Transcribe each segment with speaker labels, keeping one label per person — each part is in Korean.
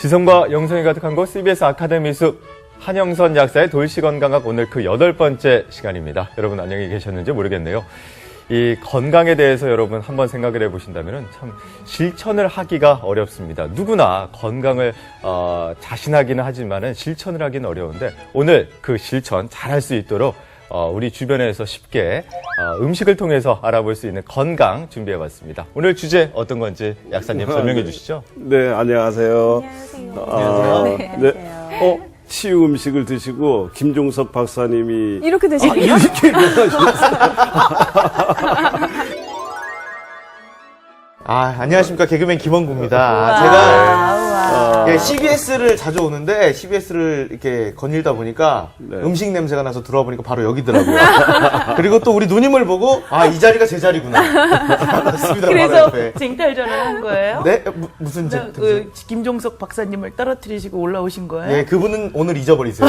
Speaker 1: 지성과 영성이 가득한 곳 CBS 아카데미 숲 한영선 약사의 돌시건강학 오늘 그 8번째 시간입니다. 여러분 안녕히 계셨는지 모르겠네요. 이 건강에 대해서 여러분 한번 생각을 해보신다면 참 실천을 하기가 어렵습니다. 누구나 건강을 자신하기는 하지만 실천을 하기는 어려운데 오늘 그 실천 잘할 수 있도록 우리 주변에서 쉽게 음식을 통해서 알아볼 수 있는 건강 준비해봤습니다. 오늘 주제 어떤 건지 약사님 설명해 주시죠.
Speaker 2: 네, 안녕하세요.
Speaker 3: 안녕하세요.
Speaker 2: 네. 치유 음식을 드시고 김종석 박사님이
Speaker 3: 이렇게 드시고요?
Speaker 2: 이렇게
Speaker 4: 안녕하십니까. 개그맨 김원구입니다. 제가 CBS를 자주 오는데 CBS를 이렇게 거닐다 보니까 음식 냄새가 나서 들어와 보니까 바로 여기더라고요. 그리고 또 우리 누님을 보고 이 자리가 제 자리구나. 맞습니다.
Speaker 3: 그래서 쟁탈전을 한 거예요?
Speaker 4: 네? 무슨
Speaker 3: 김종석 박사님을 떨어뜨리시고 올라오신 거예요?
Speaker 4: 네, 그분은 오늘 잊어버리세요.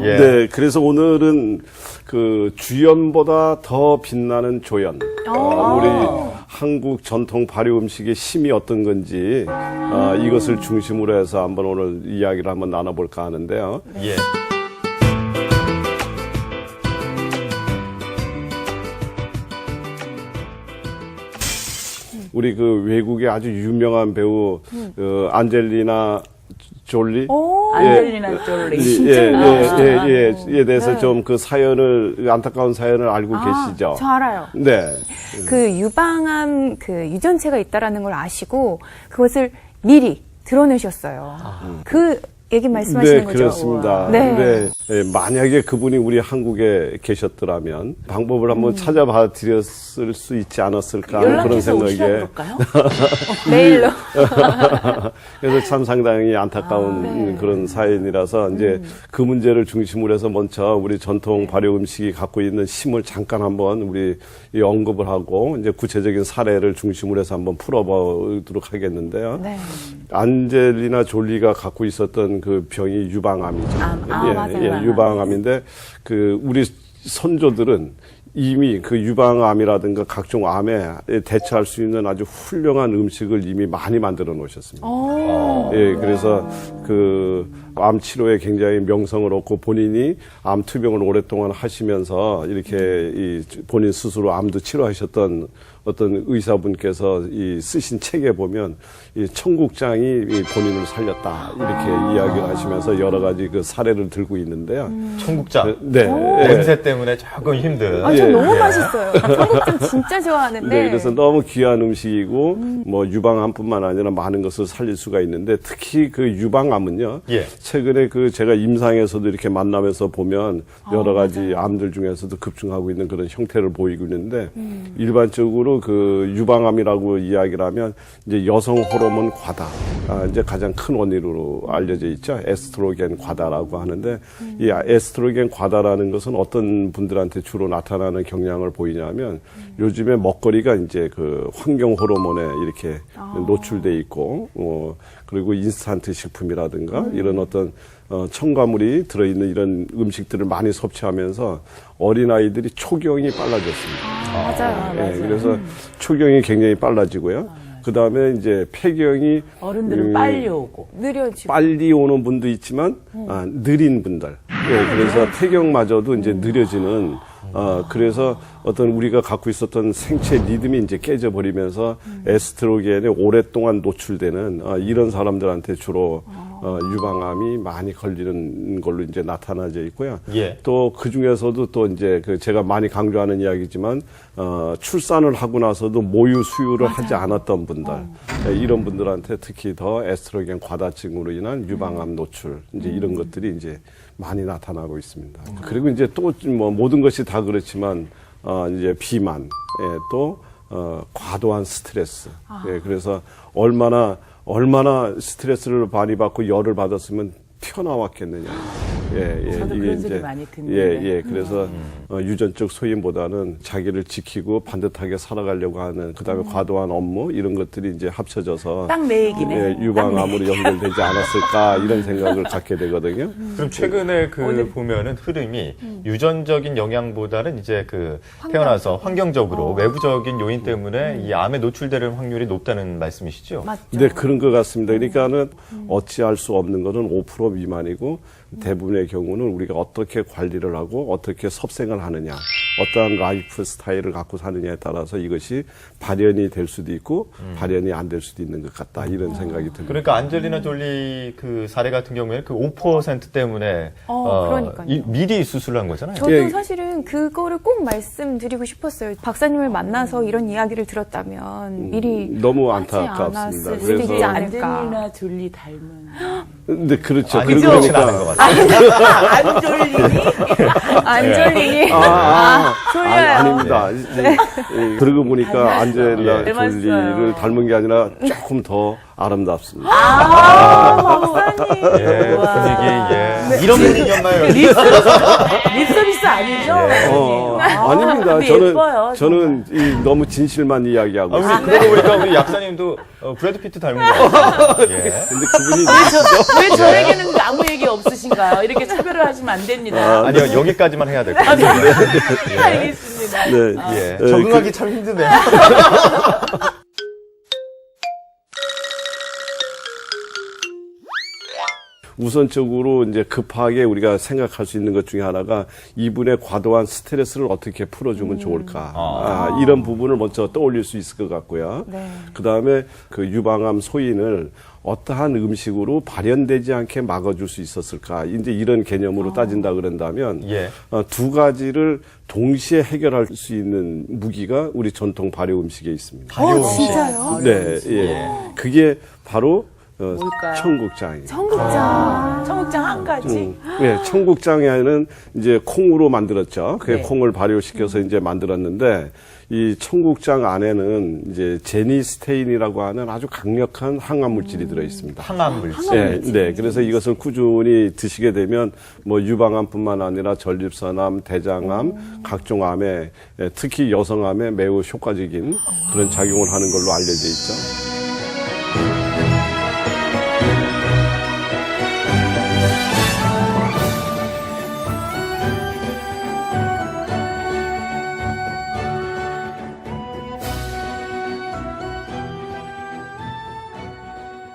Speaker 1: 예.
Speaker 2: 네, 그래서 오늘은 그 주연보다 더 빛나는 조연. 우리 한국 전통 발효 음식의 힘이 어떤 건지 이것을 중심으로 해서 한번 오늘 이야기를 한번 나눠볼까 하는데요.
Speaker 1: 예.
Speaker 2: 우리 그 외국의 아주 유명한 배우 안젤리나 졸리.
Speaker 3: 안젤리나 졸리.
Speaker 2: 에 대해서 좀 그 사연을, 안타까운 사연을 알고 계시죠?
Speaker 5: 저 알아요.
Speaker 2: 네.
Speaker 5: 그 유방암 그 유전체가 있다라는 걸 아시고 그것을 미리 드러내셨어요. 그 얘기 말씀하시는
Speaker 2: 네,
Speaker 5: 거죠?
Speaker 2: 그렇습니다.
Speaker 5: 네.
Speaker 2: 네, 만약에 그분이 우리 한국에 계셨더라면 방법을 한번 찾아봐 드렸을 수 있지 않았을까 하는 그런
Speaker 3: 연락해서
Speaker 2: 생각에.
Speaker 3: 오시라고 그럴까요?
Speaker 5: 메일로.
Speaker 2: 그래서 참 상당히 안타까운 그런 사연이라서 이제 그 문제를 중심으로 해서 먼저 우리 전통 발효 음식이 갖고 있는 힘을 잠깐 한번 우리 언급을 하고 이제 구체적인 사례를 중심으로 해서 한번 풀어보도록 하겠는데요.
Speaker 5: 네.
Speaker 2: 안젤리나 졸리가 갖고 있었던 그 병이 유방암이죠.
Speaker 5: 맞아요.
Speaker 2: 유방암인데 그 우리 선조들은 이미 그 유방암이라든가 각종 암에 대처할 수 있는 아주 훌륭한 음식을 이미 많이 만들어 놓으셨습니다. 예, 그래서 그 암 치료에 굉장히 명성을 얻고 본인이 암 투병을 오랫동안 하시면서 이렇게 이 본인 스스로 암도 치료하셨던 어떤 의사분께서 이 쓰신 책에 보면 이 청국장이 이 본인을 살렸다 이렇게 이야기를 하시면서 여러 가지 그 사례를 들고 있는데요.
Speaker 1: 청국장.
Speaker 2: 네.
Speaker 1: 냄새 때문에 조금 힘든.
Speaker 5: 저 너무 맛있어요. 청국장 진짜 좋아하는데.
Speaker 2: 네, 그래서 너무 귀한 음식이고 뭐 유방암뿐만 아니라 많은 것을 살릴 수가 있는데 특히 그 유방암은요.
Speaker 1: 예.
Speaker 2: 최근에 그 제가 임상에서도 이렇게 만나면서 보면 여러 가지 암들 중에서도 급증하고 있는 그런 형태를 보이고 있는데 일반적으로 그 유방암이라고 이야기를 하면 이제 여성 호르몬 과다, 이제 가장 큰 원인으로 알려져 있죠. 에스트로겐 과다라고 하는데 이 에스트로겐 과다라는 것은 어떤 분들한테 주로 나타나는 경향을 보이냐면 요즘에 먹거리가 이제 그 환경 호르몬에 이렇게 노출돼 있고 그리고 인스턴트 식품이라든가 이런 어떤 첨가물이 들어있는 이런 음식들을 많이 섭취하면서 어린아이들이 초경이 빨라졌습니다.
Speaker 5: 맞아요.
Speaker 2: 예, 그래서 초경이 굉장히 빨라지고요. 그 다음에 이제 폐경이
Speaker 3: 어른들은 빨리 오고.
Speaker 5: 느려지고.
Speaker 2: 빨리 오는 분도 있지만 느린 분들. 예, 그래서 폐경마저도 이제 느려지는 그래서 어떤 우리가 갖고 있었던 생체 리듬이 이제 깨져버리면서 에스트로겐에 오랫동안 노출되는 이런 사람들한테 주로 유방암이 많이 걸리는 걸로 이제 나타나져 있고요.
Speaker 1: 예.
Speaker 2: 또 그 중에서도 또 이제 그 제가 많이 강조하는 이야기지만 출산을 하고 나서도 모유 수유를 하지 않았던 분들 이런 분들한테 특히 더 에스트로겐 과다증으로 인한 유방암 노출 이제 이런 것들이 이제 많이 나타나고 있습니다. 그리고 이제 또 뭐 모든 것이 다 그렇지만 이제 비만, 또 과도한 스트레스. 예, 그래서 얼마나 스트레스를 많이 받고 열을 받았으면 튀어나왔겠느냐.
Speaker 3: 저도 그런 소리 많이 듣는데.
Speaker 2: 그래서 유전적 소임보다는 자기를 지키고 반듯하게 살아가려고 하는 그다음에 과도한 업무 이런 것들이 이제 합쳐져서
Speaker 3: 딱 내 얘기네.
Speaker 2: 예, 유방암으로 연결되지 않았을까 이런 생각을 갖게 되거든요.
Speaker 1: 그럼 최근에 보면은 흐름이 유전적인 영향보다는 이제 태어나서 환경적으로 외부적인 요인 때문에 이 암에 노출될 확률이 높다는 말씀이시죠?
Speaker 5: 맞죠.
Speaker 2: 네, 그런 것 같습니다. 그러니까는 어찌할 수 없는 것은 5% 미만이고 대부분의 경우는 우리가 어떻게 관리를 하고 어떻게 섭생을 하느냐, 어떠한 라이프 스타일을 갖고 사느냐에 따라서 이것이 발현이 될 수도 있고 발현이 안 될 수도 있는 것 같다 이런 생각이 듭니다.
Speaker 1: 그러니까 안젤리나 졸리 사례 같은 경우에 5% 때문에
Speaker 5: 그러니까요.
Speaker 1: 미리 수술을 한 거잖아요.
Speaker 5: 저도
Speaker 2: 예.
Speaker 5: 사실은 그거를 꼭 말씀드리고 싶었어요. 박사님을 만나서 이런 이야기를 들었다면 미리
Speaker 2: 너무
Speaker 5: 하지
Speaker 2: 안타깝습니다.
Speaker 5: 않았을 수도
Speaker 2: 그래서
Speaker 5: 있지 않을까.
Speaker 3: 안젤리나 졸리 닮은.
Speaker 2: 네, 그렇죠.
Speaker 1: 아니,
Speaker 2: 그러고
Speaker 1: 그렇진 않은 것 같아요.
Speaker 3: 안 졸리니?
Speaker 5: 안졸리니 졸려요.
Speaker 2: 아닙니다. 그러고 보니까 안젤리나
Speaker 3: 닮았어요.
Speaker 2: 졸리를 닮은 게 아니라 조금 더 아름답습니다.
Speaker 5: 박사님.
Speaker 1: 예, 분위기, 예.
Speaker 4: 이런 분위기였나요?
Speaker 3: 립서비스 아니죠?
Speaker 2: 아닙니다.
Speaker 3: 근데 예뻐요,
Speaker 2: 저는 너무 진실만 이야기하고 있어요.
Speaker 1: 우리 그러고 보니까 우리 약사님도 브래드 피트 닮은 거 같아요. 예.
Speaker 2: 근데 그분이
Speaker 3: 왜 저에게는 아무 얘기 없으신가요? 이렇게 차별을 하시면 안 됩니다.
Speaker 1: 아니요, 여기까지만 해야 될 것 같아요.
Speaker 3: 알겠습니다.
Speaker 2: 네.
Speaker 1: 예.
Speaker 4: 적응하기 참 힘드네요.
Speaker 2: 우선적으로 이제 급하게 우리가 생각할 수 있는 것 중에 하나가 이분의 과도한 스트레스를 어떻게 풀어주면 좋을까. 이런 부분을 먼저 떠올릴 수 있을 것 같고요.
Speaker 5: 네.
Speaker 2: 그 다음에 유방암 소인을 어떠한 음식으로 발현되지 않게 막아줄 수 있었을까. 이제 이런 개념으로 따진다 그런다면
Speaker 1: 예.
Speaker 2: 두 가지를 동시에 해결할 수 있는 무기가 우리 전통 발효 음식에 있습니다.
Speaker 5: 진짜요?
Speaker 2: 네, 예. 그게 바로
Speaker 3: 뭘까요?
Speaker 2: 청국장이에요.
Speaker 5: 청국장.
Speaker 3: 청국장 한 가지.
Speaker 2: 네, 청국장에는 이제 콩으로 만들었죠. 그
Speaker 3: 네.
Speaker 2: 콩을 발효시켜서 이제 만들었는데 이 청국장 안에는 이제 제니스테인이라고 하는 아주 강력한 항암 물질이 들어 있습니다.
Speaker 1: 항암 물질.
Speaker 2: 네. 그래서 이것을 꾸준히 드시게 되면 유방암뿐만 아니라 전립선암, 대장암, 각종 암에 특히 여성암에 매우 효과적인 그런 작용을 하는 걸로 알려져 있죠.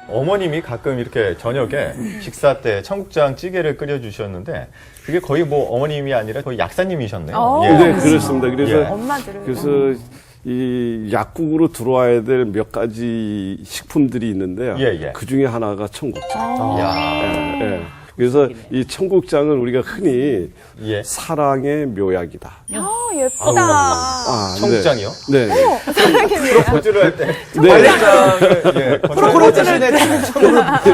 Speaker 1: 어머님이 가끔 이렇게 저녁에 식사 때 청국장 찌개를 끓여주셨는데 그게 거의 어머님이 아니라 거의 약사님이셨네요. 예.
Speaker 2: 네, 그렇습니다. 그래서
Speaker 1: 예.
Speaker 5: 엄마들은.
Speaker 2: 그래서 이 약국으로 들어와야 될 몇 가지 식품들이 있는데요.
Speaker 1: 예.
Speaker 2: 그 중에 하나가 청국장.
Speaker 1: 야.
Speaker 2: 예. 그래서 이 청국장은 우리가 흔히
Speaker 1: 예.
Speaker 2: 사랑의 묘약이다.
Speaker 5: 예쁘다.
Speaker 1: 청국장이요?
Speaker 2: 네.
Speaker 1: 프로포즈를 할 때.
Speaker 2: 네.
Speaker 4: 프로포즈를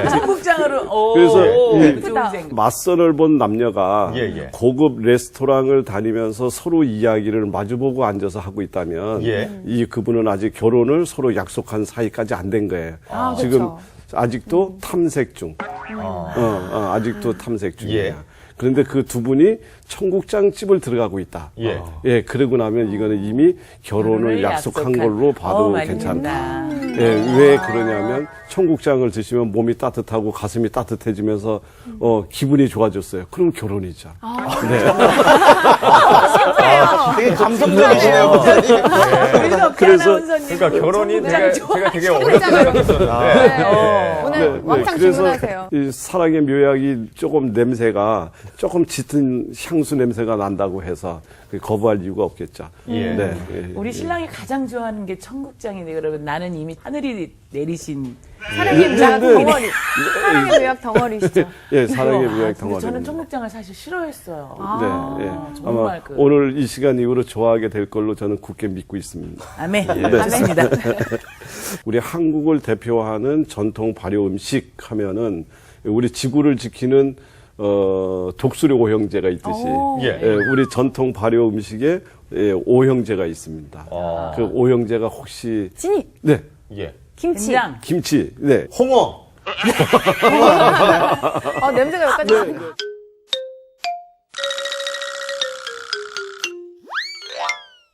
Speaker 3: 청국장으로.
Speaker 2: 그래서 이
Speaker 3: 좋은 생각.
Speaker 2: 맞선을 본 남녀가
Speaker 1: 예.
Speaker 2: 고급 레스토랑을 다니면서 서로 이야기를 마주보고 앉아서 하고 있다면
Speaker 1: 예.
Speaker 2: 이 그분은 아직 결혼을 서로 약속한 사이까지 안 된 거예요. 지금
Speaker 5: 그렇죠.
Speaker 2: 아직도 탐색 중. 아직도 탐색 중이에요.
Speaker 1: 예.
Speaker 2: 그런데 그 두 분이 청국장 집을 들어가고 있다.
Speaker 1: 예.
Speaker 2: 그러고 나면 이거는 이미 결혼을 약속한 걸로 봐도
Speaker 3: 많이
Speaker 2: 괜찮다.
Speaker 3: 된다.
Speaker 2: 왜 그러냐면 청국장을 드시면 몸이 따뜻하고 가슴이 따뜻해지면서 기분이 좋아졌어요. 그럼 결혼이죠.
Speaker 4: 되게 감성적이시네요, 목사님.
Speaker 2: 그래서
Speaker 1: 그러니까 결혼이 제가 되게 어렵게 생각했었는데.
Speaker 5: 오늘 왕창 질문하세요.
Speaker 2: 이 사랑의 묘약이 조금 냄새가 조금 짙은 향수 냄새가 난다고 해서 거부할 이유가 없겠죠.
Speaker 1: 예.
Speaker 2: 네.
Speaker 3: 우리 신랑이 가장 좋아하는 게 청국장인데 그러면 나는 이미 하늘이 내리신
Speaker 5: 사랑의 묘약
Speaker 2: 네.
Speaker 5: 덩어리. 사랑의 묘약 덩어리시죠.
Speaker 2: 예, 사랑의 묘약
Speaker 3: 근데
Speaker 2: 덩어리.
Speaker 3: 저는 청국장을 사실 싫어했어요.
Speaker 2: 네, 예.
Speaker 3: 정말
Speaker 2: 아마 오늘 이 시간 이후로 좋아하게 될 걸로 저는 굳게 믿고 있습니다.
Speaker 3: 아멘. 좋습니다.
Speaker 2: 우리 한국을 대표하는 전통 발효 음식 하면은 우리 지구를 지키는 독수리 오형제가 있듯이
Speaker 1: 예.
Speaker 2: 우리 전통 발효 음식에 오형제가 있습니다. 그 오형제가 혹시
Speaker 5: 진이,
Speaker 2: 네
Speaker 1: 예.
Speaker 5: 김치.
Speaker 3: 된장.
Speaker 2: 김치 네
Speaker 4: 홍어.
Speaker 5: 냄새가 여기까지 나는 거.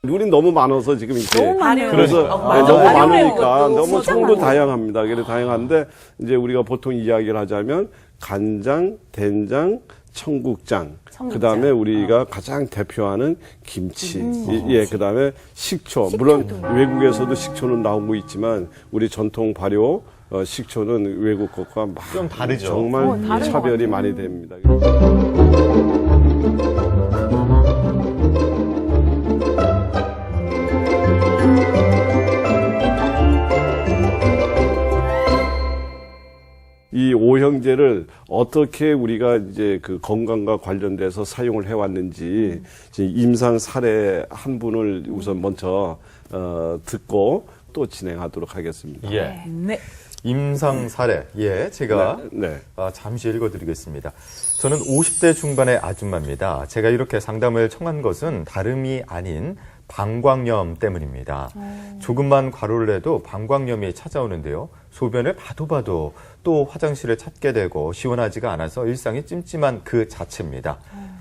Speaker 2: 우린 너무 많아서 지금 이렇게
Speaker 5: 너무 많아요.
Speaker 2: 그래서
Speaker 3: 맞아요.
Speaker 2: 너무
Speaker 3: 활용하는
Speaker 2: 많으니까
Speaker 3: 것도
Speaker 2: 너무
Speaker 5: 진짜
Speaker 2: 성도
Speaker 5: 많아요.
Speaker 2: 다양합니다. 그래 다양한데 이제 우리가 보통 이야기를 하자면 간장, 된장, 청국장. 그다음에 우리가 가장 대표하는 김치. 예, 그다음에 식초. 물론 외국에서도 식초는 나오고 있지만 우리 전통 발효 식초는 외국 것과
Speaker 1: 좀 다르죠.
Speaker 2: 정말
Speaker 5: 다른 것
Speaker 2: 차별이
Speaker 5: 같아요.
Speaker 2: 많이 됩니다. 이 오형제를 어떻게 우리가 이제 그 건강과 관련돼서 사용을 해왔는지 지금 임상 사례 한 분을 우선 먼저 듣고 또 진행하도록 하겠습니다.
Speaker 1: 예.
Speaker 3: 네.
Speaker 1: 임상 사례. 예, 제가
Speaker 2: 네.
Speaker 1: 잠시 읽어드리겠습니다. 저는 50대 중반의 아줌마입니다. 제가 이렇게 상담을 청한 것은 다름이 아닌 방광염 때문입니다. 조금만 과로를 해도 방광염이 찾아오는데요. 소변을 봐도 또 화장실을 찾게 되고 시원하지가 않아서 일상이 찜찜한 그 자체입니다.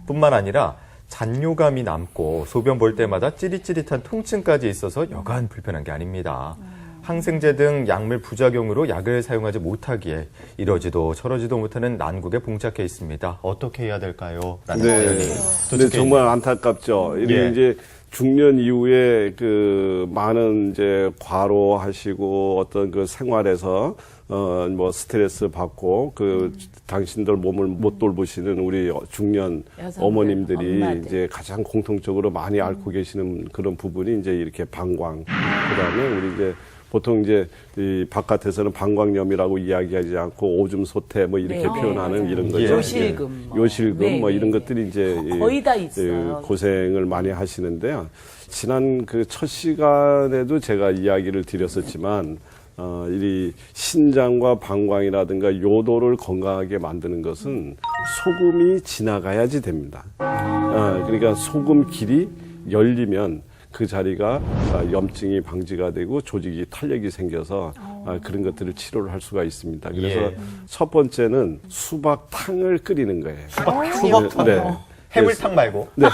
Speaker 1: 뿐만 아니라 잔뇨감이 남고 소변 볼 때마다 찌릿찌릿한 통증까지 있어서 여간 불편한 게 아닙니다. 항생제 등 약물 부작용으로 약을 사용하지 못하기에 이러지도 저러지도 못하는 난국에 봉착해 있습니다. 어떻게 해야 될까요? 라는 사연이
Speaker 2: 근데
Speaker 1: 도착해
Speaker 2: 정말 안타깝죠. 이게
Speaker 1: 예.
Speaker 2: 이제 중년 이후에 그 많은 이제 과로하시고 어떤 그 생활에서 뭐 스트레스 받고 그 당신들 몸을 못 돌보시는 우리 중년
Speaker 3: 여성들,
Speaker 2: 어머님들이
Speaker 3: 엄마들.
Speaker 2: 이제 가장 공통적으로 많이 앓고 계시는 그런 부분이 이제 이렇게 방광. 그다음에 우리 이제 보통 이제 이 바깥에서는 방광염이라고 이야기하지 않고 오줌 소태 뭐 이렇게
Speaker 3: 네,
Speaker 2: 표현하는
Speaker 3: 맞아요.
Speaker 2: 이런 거죠.
Speaker 1: 예.
Speaker 3: 요실금 뭐.
Speaker 2: 요실금
Speaker 3: 네,
Speaker 2: 뭐
Speaker 3: 네,
Speaker 2: 이런
Speaker 3: 네.
Speaker 2: 것들이 이제
Speaker 3: 거의 다 있어요.
Speaker 2: 고생을 많이 하시는데요. 지난 그 첫 시간에도 제가 이야기를 드렸었지만 이 신장과 방광이라든가 요도를 건강하게 만드는 것은 소금이 지나가야지 됩니다. 그러니까 소금 길이 열리면 그 자리가 염증이 방지가 되고 조직이 탄력이 생겨서 그런 것들을 치료를 할 수가 있습니다. 그래서
Speaker 1: 예.
Speaker 2: 첫 번째는 수박탕을 끓이는 거예요.
Speaker 1: 수박탕.
Speaker 2: 네.
Speaker 1: 해물탕 말고. 예.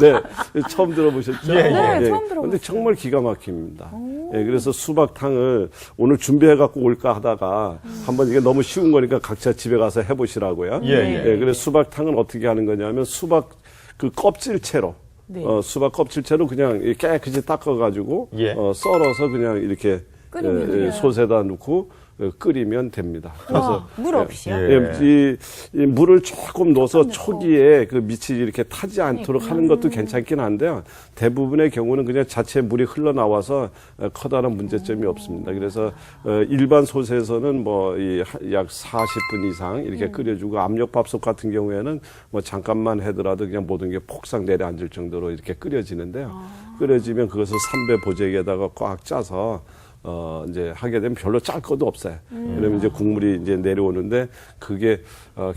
Speaker 2: 네, 처음 들어보셨죠?
Speaker 1: 예, 예.
Speaker 5: 네, 처음
Speaker 2: 근데
Speaker 5: 들어봤어요.
Speaker 2: 정말 기가 막힙니다. 예, 그래서 수박탕을 오늘 준비해 갖고 올까 하다가 한번 이게 너무 쉬운 거니까 각자 집에 가서 해보시라고요.
Speaker 1: 예, 예.
Speaker 2: 그래서 수박탕은 어떻게 하는 거냐면 수박 그 껍질채로
Speaker 3: 네.
Speaker 2: 수박 껍질채로 그냥 깨끗이 닦아가지고
Speaker 1: 예.
Speaker 2: 썰어서 그냥 이렇게
Speaker 5: 끓이면 돼요.
Speaker 2: 솥에다 넣고 끓이면 됩니다. 그래서
Speaker 5: 물 없이요?
Speaker 1: 예.
Speaker 2: 이 물을 조금 넣어서 초기에 그 밑이 이렇게 타지 않도록 하는 것도 괜찮긴 한데요. 대부분의 경우는 그냥 자체 물이 흘러나와서 커다란 문제점이 없습니다. 그래서 일반 솥에서는 뭐 약 40분 이상 이렇게 끓여주고 압력밥솥 같은 경우에는 뭐 잠깐만 하더라도 그냥 모든 게 폭삭 내려앉을 정도로 이렇게 끓여지는데요. 끓여지면 그것을 삼배 보재기에다가 꽉 짜서 이제 하게 되면 별로 짤 것도 없어요. 그러면 이제 국물이 이제 내려오는데 그게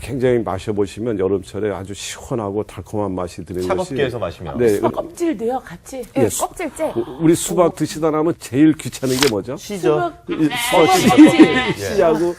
Speaker 2: 굉장히 마셔보시면 여름철에 아주 시원하고 달콤한 맛이 드는 것이.
Speaker 1: 차갑게 해서 마시면.
Speaker 2: 네.
Speaker 3: 수박 껍질도요, 같이.
Speaker 5: 네,
Speaker 2: 예,
Speaker 5: 껍질째.
Speaker 2: 우리 수박 드시다 나면 제일 귀찮은 게 뭐죠?
Speaker 4: 시죠.
Speaker 2: 씨하고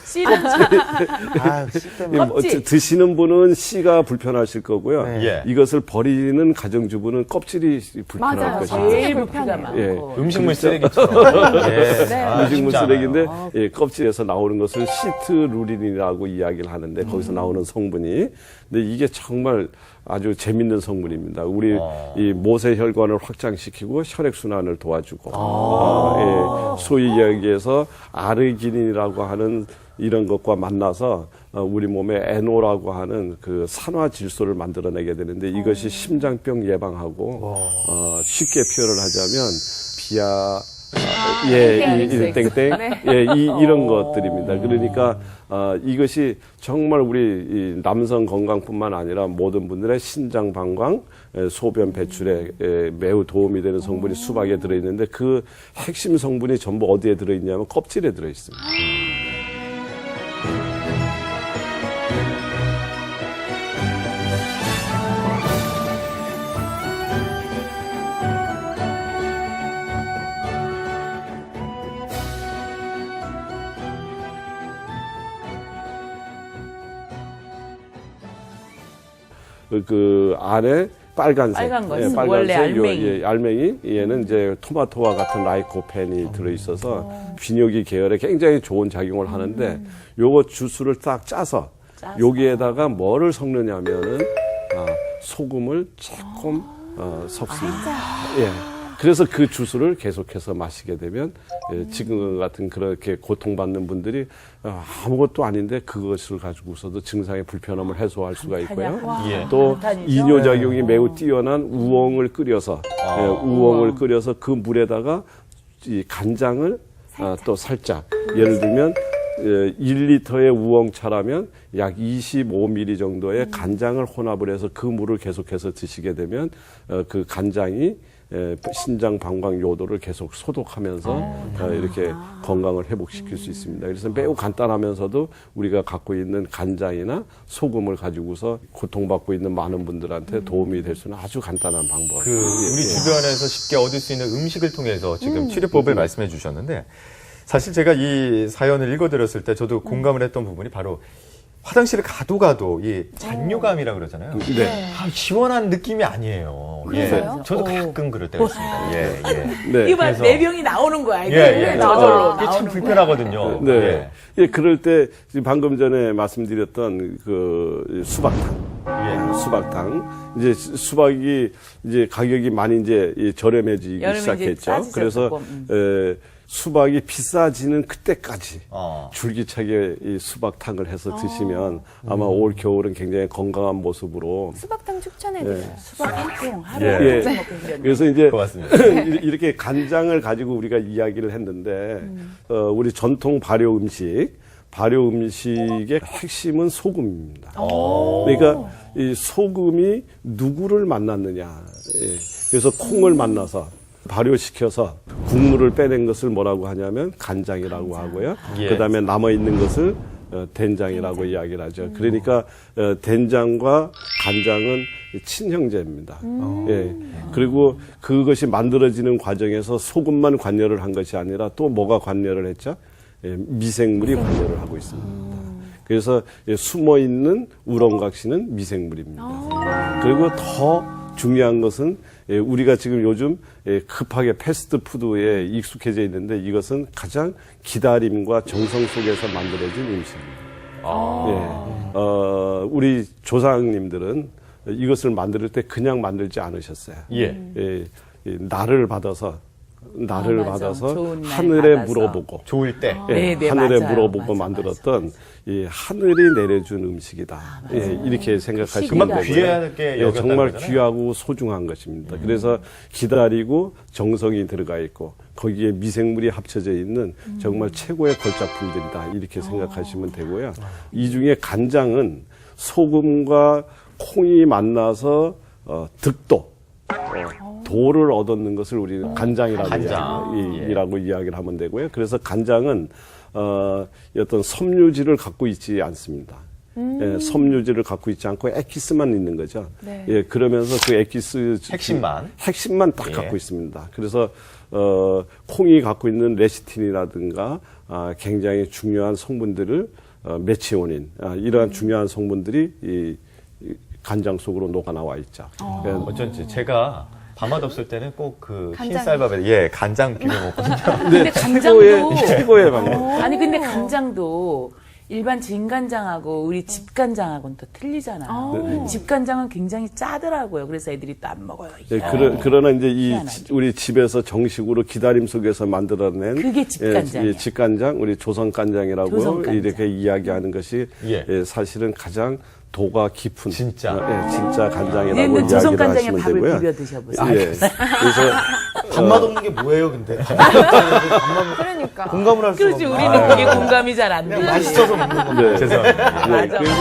Speaker 4: 아, 씨 때문에.
Speaker 3: 껍질.
Speaker 2: 드시는 분은 씨가 불편하실 거고요.
Speaker 1: 예.
Speaker 2: 이것을 버리는 가정주부는 껍질이 불편할
Speaker 5: 맞아요.
Speaker 2: 것입니다.
Speaker 3: 제일
Speaker 5: 불편해요.
Speaker 3: 부피가 많고.
Speaker 1: 음식물 쓰레기처럼. 예.
Speaker 5: 네.
Speaker 1: 아,
Speaker 2: 음식물
Speaker 1: 쉽지 않아요.
Speaker 2: 쓰레기인데 예, 껍질에서 나오는 것을 시트루린이라고 이야기를 하는데 거기서 나오는 성분이 근데 이게 정말 아주 재밌는 성분입니다. 우리 이 모세혈관을 확장시키고 혈액순환을 도와주고 예, 소위 이야기해서 아르기닌이라고 하는 이런 것과 만나서 우리 몸에 에노라고 하는 그 산화 질소를 만들어내게 되는데 이것이 심장병 예방하고 쉽게 표현을 하자면 비아 땡땡. 이런 것들입니다. 그러니까, 이것이 정말 우리 이 남성 건강뿐만 아니라 모든 분들의 신장 방광, 소변 배출에 매우 도움이 되는 성분이 수박에 들어있는데 그 핵심 성분이 전부 어디에 들어있냐면 껍질에 들어있습니다. 그 안에 빨간색.
Speaker 3: 빨간 거,
Speaker 2: 예,
Speaker 3: 원래
Speaker 2: 빨간색.
Speaker 3: 알맹이.
Speaker 2: 예, 알맹이. 얘는 이제 토마토와 같은 라이코펜이 들어있어서 비뇨기 계열에 굉장히 좋은 작용을 하는데 요거 주스를 딱 짜서 여기에다가 뭐를 섞느냐면은 소금을 조금 섞습니다. 예. 그래서 그 주스를 계속해서 마시게 되면 지금 같은 그렇게 고통받는 분들이 아무것도 아닌데 그것을 가지고서도 증상의 불편함을 해소할 수가 있고요.
Speaker 1: 예.
Speaker 2: 또
Speaker 3: 감탄이죠.
Speaker 2: 이뇨작용이 매우 뛰어난 우엉을 끓여서 우엉을 끓여서 그 물에다가 이 간장을 또 살짝 예를 들면 1리터의 우엉차라면 약 25ml 정도의 간장을 혼합을 해서 그 물을 계속해서 드시게 되면 그 간장이 신장 방광 요도를 계속 소독하면서 이렇게 건강을 회복시킬 수 있습니다. 그래서 매우 간단하면서도 우리가 갖고 있는 간장이나 소금을 가지고서 고통받고 있는 많은 분들한테 도움이 될 수 있는 아주 간단한 방법.
Speaker 1: 그 우리 주변에서 쉽게 얻을 수 있는 음식을 통해서 지금 치료법을 말씀해 주셨는데 사실 제가 이 사연을 읽어드렸을 때 저도 공감을 했던 부분이 바로 화장실을 가도 이 잔뇨감이라 그러잖아요.
Speaker 2: 네.
Speaker 1: 시원한 느낌이 아니에요.
Speaker 5: 그래서요?
Speaker 1: 저도 가끔 그럴 때가 있습니다.
Speaker 2: 네.
Speaker 3: 이거 봐,
Speaker 1: 그래서-
Speaker 3: 내병이 나오는 거야. 이게 저절로
Speaker 1: 이게 참
Speaker 3: 나오는
Speaker 1: 불편하거든요.
Speaker 2: 네. 예, 그럴 때 지금 방금 전에 말씀드렸던 그 수박탕. 수박탕. 이제 수박이 이제 가격이 많이 이제 저렴해지기
Speaker 3: 여름에 이제
Speaker 2: 시작했죠.
Speaker 3: 싸지죠,
Speaker 2: 그래서
Speaker 3: 조금.
Speaker 2: 수박이 비싸지는 그때까지
Speaker 1: 어.
Speaker 2: 줄기차게 이 수박탕을 해서 드시면 아마 올 겨울은 굉장히 건강한 모습으로
Speaker 5: 수박탕 추천해드려요.
Speaker 3: 수박 한 통 하루에
Speaker 2: 예.
Speaker 3: 예. 먹고 있는데.
Speaker 2: 그래서 이제
Speaker 1: 고맙습니다.
Speaker 2: 이렇게 간장을 가지고 우리가 이야기를 했는데 우리 전통 발효 음식의 핵심은 소금입니다. 그러니까 이 소금이 누구를 만났느냐. 예. 그래서 콩을 만나서 발효시켜서 국물을 빼낸 것을 뭐라고 하냐면 간장이라고 하고요.
Speaker 1: 예.
Speaker 2: 그다음에 남아 있는 것을 된장이라고 이야기를 하죠. 그러니까 된장과 간장은 친형제입니다. 예. 그리고 그것이 만들어지는 과정에서 소금만 관여를 한 것이 아니라 또 뭐가 관여를 했죠? 예, 미생물이 관여를 하고 있습니다. 그래서 숨어 있는 우렁각시는 미생물입니다. 그리고 더 중요한 것은 우리가 지금 요즘 급하게 패스트푸드에 익숙해져 있는데 이것은 가장 기다림과 정성 속에서 만들어진 음식입니다. 우리 조상님들은 이것을 만들 때 그냥 만들지 않으셨어요. 날을 받아서
Speaker 3: 맞아. 좋은 날
Speaker 2: 하늘에
Speaker 3: 받아서.
Speaker 2: 물어보고
Speaker 1: 좋을 때.
Speaker 3: 네, 네,
Speaker 2: 하늘에
Speaker 3: 맞아요.
Speaker 2: 물어보고
Speaker 3: 맞아,
Speaker 2: 만들었던 이 하늘이 내려준 음식이다. 이렇게 생각하시면
Speaker 1: 그만큼
Speaker 2: 되고요.
Speaker 1: 귀하게 여겼다는
Speaker 2: 정말
Speaker 1: 거잖아요.
Speaker 2: 귀하고 소중한 것입니다. 그래서 기다리고 정성이 들어가 있고 거기에 미생물이 합쳐져 있는 정말 최고의 걸작품들이다. 이렇게 생각하시면 되고요. 이 중에 간장은 소금과 콩이 만나서 득도 도를 얻는 것을 우리는 간장이라고 이라고 이야기를 하면 되고요. 그래서 간장은 어떤 섬유질을 갖고 있지 않습니다. 예, 섬유질을 갖고 있지 않고 에키스만 있는 거죠.
Speaker 5: 네.
Speaker 2: 예, 그러면서 그 에키스 핵심만 딱
Speaker 1: 예.
Speaker 2: 갖고 있습니다. 그래서 콩이 갖고 있는 레시틴이라든가 굉장히 중요한 성분들을 메치오닌 이러한 중요한 성분들이 이 간장 속으로 녹아 나와 있죠. 예,
Speaker 1: 어쩐지 제가 밤맛 없을 때는 꼭 그
Speaker 5: 간장.
Speaker 1: 흰쌀밥에 간장 비벼 먹거든요.
Speaker 3: 근데 간장도
Speaker 2: 최고의 방법.
Speaker 3: 아니 근데 간장도 일반 진간장하고 우리 집간장하고는 또 틀리잖아요. 집간장은 굉장히 짜더라고요. 그래서 애들이 또 안 먹어요.
Speaker 2: 예, 그러나 이제
Speaker 3: 희한하게.
Speaker 2: 우리 집에서 정식으로 기다림 속에서 만들어낸
Speaker 3: 그게 집간장이에요.
Speaker 2: 집간장, 우리 조선간장이라고
Speaker 3: 조선간장.
Speaker 2: 이렇게 이야기하는 것이
Speaker 1: 예.
Speaker 2: 사실은 가장 도가 깊은
Speaker 1: 진짜.
Speaker 2: 진짜 간장이라고
Speaker 3: 근데
Speaker 2: 이야기를
Speaker 3: 조선간장에
Speaker 2: 하시면
Speaker 3: 밥을
Speaker 2: 되고요.
Speaker 3: 비벼 드셔보세요.
Speaker 2: 예. 그래서
Speaker 4: 밥맛 없는 게 뭐예요, 근데?
Speaker 5: 그러니까.
Speaker 4: 공감을 할 수가
Speaker 3: 그렇지
Speaker 4: 없네.
Speaker 3: 우리는 그게 공감이 잘 안 돼.
Speaker 4: 그냥 맛있어서 먹는 건데.
Speaker 2: 네.
Speaker 1: 죄송합니다.
Speaker 2: 네, 그래서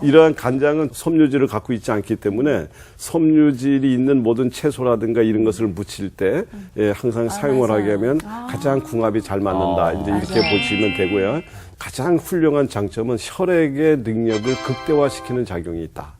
Speaker 2: 이러한 간장은 섬유질을 갖고 있지 않기 때문에 섬유질이 있는 모든 채소라든가 이런 것을 무칠 때 항상 사용을 하게 하면 가장 궁합이 잘 맞는다. 이제 이렇게 보시면 되고요. 가장 훌륭한 장점은 혈액의 능력을 극대화시키는 작용이 있다.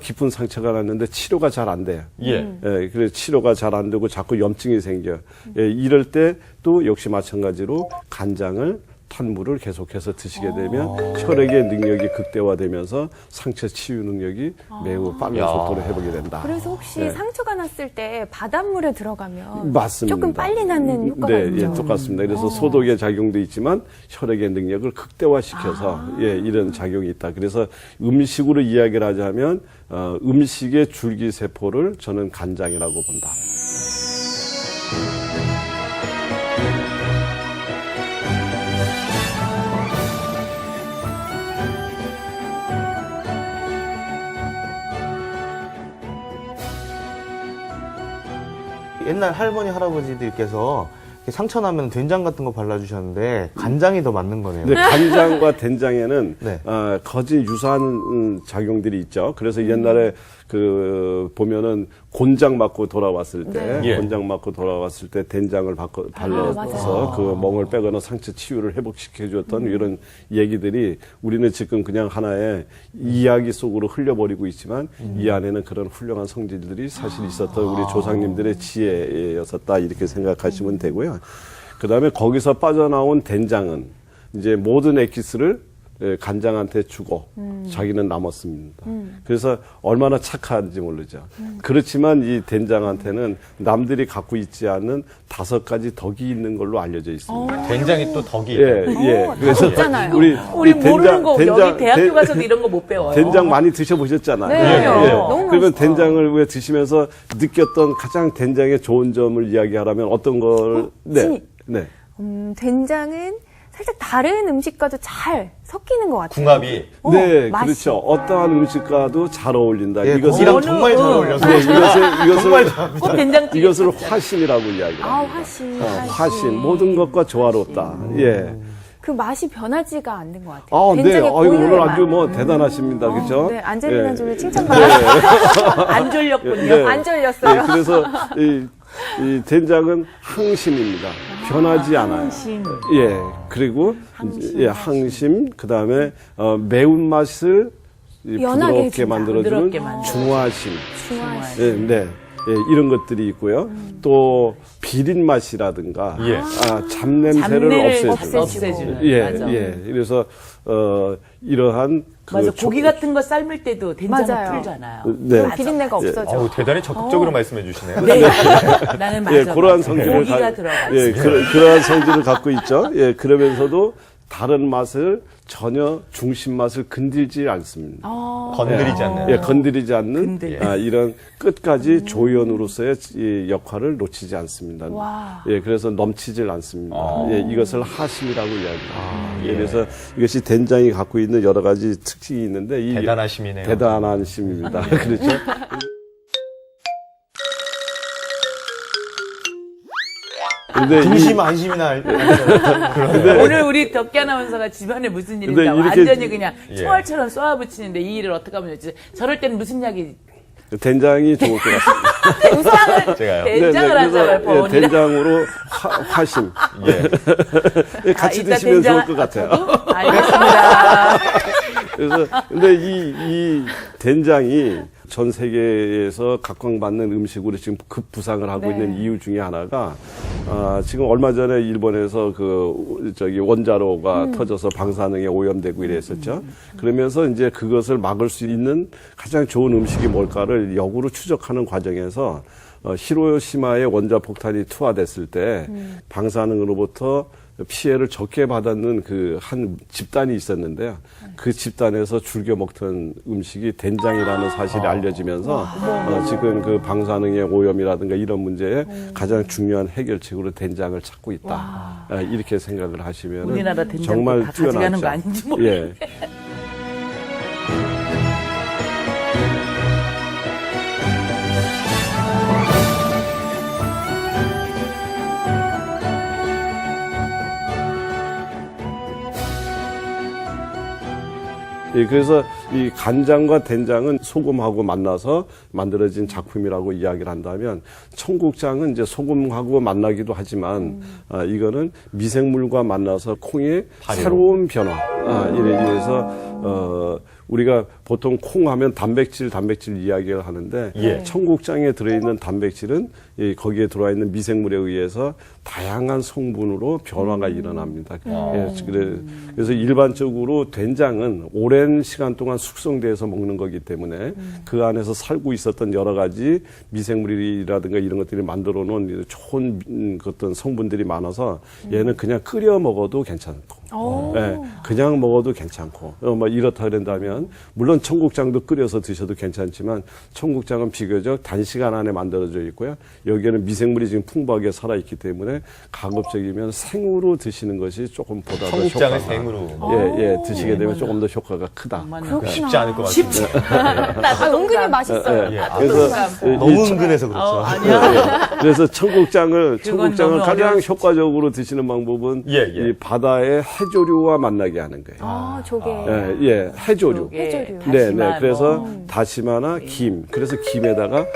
Speaker 2: 깊은 상처가 났는데 치료가 잘 안 돼요. 그래서 치료가 잘 안 되고 자꾸 염증이 생겨. 이럴 때 또 역시 마찬가지로 간장을 탄 물을 계속해서 드시게 되면 혈액의 능력이 극대화되면서 상처 치유 능력이 매우 빠른
Speaker 1: 야.
Speaker 2: 속도로 회복이 된다.
Speaker 5: 그래서 혹시
Speaker 2: 네.
Speaker 5: 상처가 났을 때 바닷물에 들어가면
Speaker 2: 맞습니다.
Speaker 5: 조금 빨리 낫는 효과가
Speaker 2: 네,
Speaker 5: 있죠.
Speaker 2: 예, 똑같습니다. 그래서 소독의 작용도 있지만 혈액의 능력을 극대화시켜서 예, 이런 작용이 있다. 그래서 음식으로 이야기를 하자면 음식의 줄기세포를 저는 간장이라고 본다.
Speaker 4: 옛날 할머니 할아버지들께서 이렇게 상처 나면 된장 같은 거 발라주셨는데 간장이 더 맞는 거네요.
Speaker 2: 근데 간장과 된장에는
Speaker 4: 네.
Speaker 2: 거진 유사한 작용들이 있죠. 그래서 옛날에 보면은 곤장 맞고 돌아왔을 때,
Speaker 1: 예.
Speaker 2: 곤장 맞고 돌아왔을 때 된장을 발라서
Speaker 5: 맞아요.
Speaker 2: 그 멍을 빼거나 상처 치유를 회복시켜 줬던 이런 얘기들이 우리는 지금 그냥 하나의 이야기 속으로 흘려버리고 있지만 이 안에는 그런 훌륭한 성질들이 사실 있었던 우리 조상님들의 지혜였었다 이렇게 생각하시면 되고요. 그 다음에 거기서 빠져나온 된장은 이제 모든 엑기스를 간장한테 주고 자기는 남았습니다. 그래서 얼마나 착한지 모르죠. 그렇지만 이 된장한테는 남들이 갖고 있지 않은 5가지 덕이 있는 걸로 알려져 있습니다.
Speaker 1: 된장이 또 덕이
Speaker 2: 예, 예. 그래서
Speaker 5: 덕잖아요.
Speaker 3: 우리 모르는 거 여기 대학교 가서도 이런 거 못 배워요.
Speaker 2: 된장 많이 드셔보셨잖아요.
Speaker 5: 네, 너무
Speaker 2: 그러면
Speaker 5: 맛있어요.
Speaker 2: 된장을 왜 드시면서 느꼈던 가장 된장의 좋은 점을 이야기하라면 어떤 걸?
Speaker 5: 진이.
Speaker 2: 네.
Speaker 5: 된장은 살짝 다른 음식과도 잘 섞이는 것 같아요.
Speaker 1: 궁합이
Speaker 2: 네,
Speaker 5: 맛이.
Speaker 2: 그렇죠. 어떠한 음식과도 잘 어울린다.
Speaker 4: 예,
Speaker 2: 이것을
Speaker 4: 고기랑 정말 잘 어울려서.
Speaker 2: 네, 이것을
Speaker 3: 된장찌개.
Speaker 2: 이것을 화심이라고 이야기합니다.
Speaker 5: 화신.
Speaker 2: 화심, 모든 것과 조화롭다. 예.
Speaker 5: 그 맛이 변하지가 않는 것 같아요.
Speaker 2: 아, 네.
Speaker 5: 된장의
Speaker 2: 아이고,
Speaker 5: 고유의
Speaker 2: 오늘
Speaker 5: 맛.
Speaker 2: 아주 뭐 대단하십니다. 그죠?
Speaker 5: 네, 안젤리나
Speaker 2: 예.
Speaker 5: 졸리 칭찬받았어요.
Speaker 3: 안 졸렸군요.
Speaker 2: 네.
Speaker 5: 안 졸렸어요.
Speaker 2: 네, 그래서 이 된장은 항심입니다. 변하지 않아요.
Speaker 3: 항심.
Speaker 2: 예. 그리고 예, 항심, 그다음에 매운맛을
Speaker 5: 연하게
Speaker 2: 부드럽게
Speaker 5: 해준다.
Speaker 2: 만들어주는
Speaker 3: 부드럽게 만들어.
Speaker 2: 중화심.
Speaker 5: 중화시.
Speaker 2: 예, 네. 예, 이런 것들이 있고요. 또 비린 맛이라든가
Speaker 1: 예.
Speaker 2: 잡냄새를
Speaker 3: 잡내를
Speaker 2: 없애주는.
Speaker 3: 없애주는.
Speaker 2: 예,
Speaker 3: 맞아.
Speaker 2: 예. 그래서 이러한
Speaker 3: 맞아. 고기 같은 거 삶을 때도 된장을
Speaker 5: 맞아요.
Speaker 3: 풀잖아요.
Speaker 2: 네.
Speaker 3: 맞아.
Speaker 5: 비린내가 없어져.
Speaker 1: 어우, 대단히 적극적으로 말씀해 주시네요.
Speaker 3: 네. 나는 맞아.
Speaker 2: 예, 그러한 성질을
Speaker 3: 고기가 들어가
Speaker 2: 예,
Speaker 3: 있어요.
Speaker 2: 그러한 성질을 갖고 있죠. 예, 그러면서도 다른 맛을 전혀 중심 맛을 건들지 않습니다.
Speaker 1: 건드리지 않는.
Speaker 2: 예, 건드리지 않는
Speaker 3: 건들.
Speaker 2: 이런 끝까지 조연으로서의 이 역할을 놓치지 않습니다.
Speaker 5: 와.
Speaker 2: 예, 그래서 넘치질 않습니다. 예, 이것을 하심이라고 이야기합니다.
Speaker 1: 예.
Speaker 2: 예, 그래서 이것이 된장이 갖고 있는 여러 가지 특징이 있는데 이
Speaker 1: 대단하심이네요.
Speaker 2: 대단한 심입니다. 그렇죠? 근데
Speaker 4: 중심 안심이나
Speaker 3: 오늘 우리 덕기 아나운서가 집안에 무슨 일이
Speaker 2: 근데
Speaker 3: 있다고
Speaker 2: 이렇게-
Speaker 3: 완전히 그냥
Speaker 1: 예.
Speaker 3: 초월처럼 쏘아붙이는데 이 일을 어떻게 하면 좋지? 저럴 때는 무슨 약이
Speaker 2: 된장이 좋을 것 같습니다.
Speaker 1: 제가요.
Speaker 3: 된장을 하잖아요,
Speaker 2: 예,
Speaker 3: 버원이랑.
Speaker 2: 된장으로 화심.
Speaker 1: 예.
Speaker 2: 예, 같이
Speaker 3: 이따
Speaker 2: 드시면
Speaker 3: 된장-
Speaker 2: 좋을 것 같아요.
Speaker 3: 저도? 알겠습니다.
Speaker 2: 그래서 근데 이 된장이 전 세계에서 각광받는 음식으로 지금 급부상을 하고
Speaker 5: 네.
Speaker 2: 있는 이유 중에 하나가 지금 얼마 전에 일본에서 원자로가 터져서 방사능에 오염되고 이랬었죠. 그러면서 이제 그것을 막을 수 있는 가장 좋은 음식이 뭘까를 역으로 추적하는 과정에서 히로시마에 원자폭탄이 투하됐을 때 방사능으로부터 피해를 적게 받았는 그 한 집단이 있었는데요. 그 집단에서 즐겨 먹던 음식이 된장이라는 사실이 알려지면서 지금 그 방사능의 오염이라든가 이런 문제에 가장 중요한 해결책으로 된장을 찾고 있다. 이렇게 생각을 하시면
Speaker 3: 우리나라 된장도
Speaker 2: 정말
Speaker 3: 다 가져가는
Speaker 2: 뛰어나죠.
Speaker 3: 거 아닌지 모르겠네.
Speaker 2: 예. 예, 그래서 이 간장과 된장은 소금하고 만나서 만들어진 작품이라고 이야기를 한다면 청국장은 이제 소금하고 만나기도 하지만 이거는 미생물과 만나서 콩의 새로운 변화 이래서 우리가 보통 콩 하면 단백질 이야기를 하는데
Speaker 1: 예.
Speaker 2: 청국장에 들어있는 단백질은 거기에 들어와 있는 미생물에 의해서 다양한 성분으로 변화가 일어납니다. 예, 그래서 일반적으로 된장은 오랜 시간 동안 숙성돼서 먹는 거기 때문에 그 안에서 살고 있었던 여러 가지 미생물이라든가 이런 것들이 만들어 놓은 좋은 어떤 성분들이 많아서 얘는 그냥 끓여 먹어도 괜찮고 예, 그냥 먹어도 괜찮고 뭐 이렇다 그런다면 물론 청국장도 끓여서 드셔도 괜찮지만 청국장은 비교적 단시간 안에 만들어져 있고요. 여기에는 미생물이 지금 풍부하게 살아있기 때문에 가급적이면 생으로 드시는 것이 조금 보다 더
Speaker 1: 청국장을
Speaker 2: 효과가
Speaker 1: 생으로
Speaker 2: 드시게 되면 조금 더 효과가 크다.
Speaker 5: 그렇구나.
Speaker 1: 쉽지 않을 것 같습니다.
Speaker 5: 은근히 맛있어요.
Speaker 1: 예.
Speaker 2: 그래서
Speaker 4: 너무 은근해서 그렇죠.
Speaker 2: 그래서 청국장을
Speaker 3: 너무
Speaker 2: 가장
Speaker 3: 어려울
Speaker 2: 효과적으로 드시는 방법은
Speaker 1: 예.
Speaker 2: 이 바다의 해조류와 만나게 하는 거예요.
Speaker 5: 아, 조개.
Speaker 2: 해조류.
Speaker 5: 해조류.
Speaker 3: 다시마,
Speaker 2: 그래서 다시마나 김. 그래서 김에다가